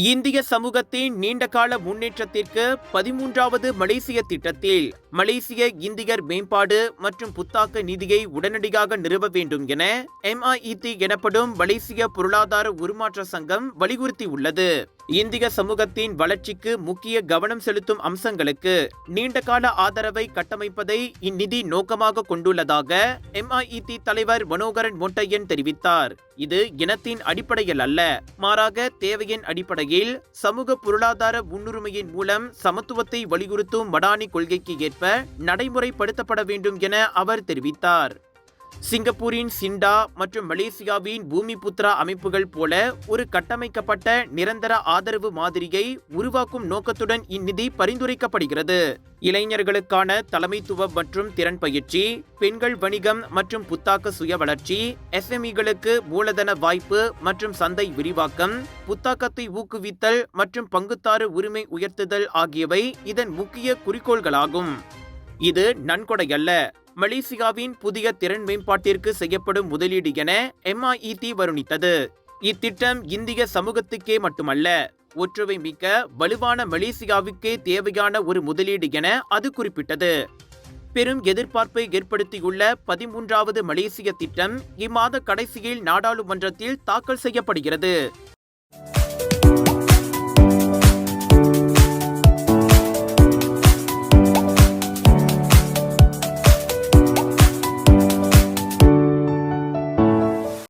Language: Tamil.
இந்திய சமூகத்தின் நீண்டகால முன்னேற்றத்திற்கு 13வது மலேசிய திட்டத்தில் மலேசிய இந்தியர் மேம்பாடு மற்றும் புத்தாக்க நிதியை உடனடியாக நிறுவ வேண்டும் என MIET எனப்படும் மலேசிய பொருளாதார உருமாற்ற சங்கம் வலியுறுத்தியுள்ளது. இந்திய சமூகத்தின் வளர்ச்சிக்கு முக்கிய கவனம் செலுத்தும் அம்சங்களுக்கு நீண்டகால ஆதரவை கட்டமைப்பதை இந்நிதி நோக்கமாக கொண்டுள்ளதாக MIET தலைவர் மனோகரன் மொட்டையன் தெரிவித்தார். இது இனத்தின் அடிப்படையில் அல்ல, மாறாக தேவையின் அடிப்படையில் சமூக பொருளாதார முன்னுரிமையின் மூலம் சமத்துவத்தை வலியுறுத்தும் மடானி கொள்கைக்கு ஏற்ப நடைமுறைப்படுத்தப்பட வேண்டும் என அவர் தெரிவித்தார். சிங்கப்பூரின் சிண்டா மற்றும் மலேசியாவின் பூமிபுத்ரா அமைப்புகள் போல ஒரு கட்டமைக்கப்பட்ட நிரந்தர ஆதரவு மாதிரியை உருவாக்கும் நோக்கத்துடன் இந்நிதி பரிந்துரைக்கப்படுகிறது. இளைஞர்களுக்கான தலைமைத்துவம் மற்றும் திறன் பயிற்சி, பெண்கள் வணிகம் மற்றும் புத்தாக்க சுய வளர்ச்சி, SMEகளுக்கு மூலதன வாய்ப்பு மற்றும் சந்தை விரிவாக்கம், புத்தாக்கத்தை ஊக்குவித்தல் மற்றும் பங்குதார உரிமை உயர்த்துதல் ஆகியவை இதன் முக்கிய குறிக்கோள்களாகும். இது நன்கொடையல்ல, மலேசியாவின் புதிய திறன் மேம்பாட்டிற்கு செய்யப்படும் முதலீடு என MIET வருணித்தது. இத்திட்டம் இந்திய சமூகத்துக்கே மட்டுமல்ல, ஒற்றுமை மிக்க வலுவான மலேசியாவுக்கே தேவையான ஒரு முதலீடு என அது குறிப்பிட்டது. பெரும் எதிர்பார்ப்பை ஏற்படுத்தியுள்ள 13வது மலேசிய திட்டம் இம்மாத கடைசியில் நாடாளுமன்றத்தில் தாக்கல் செய்யப்படுகிறது.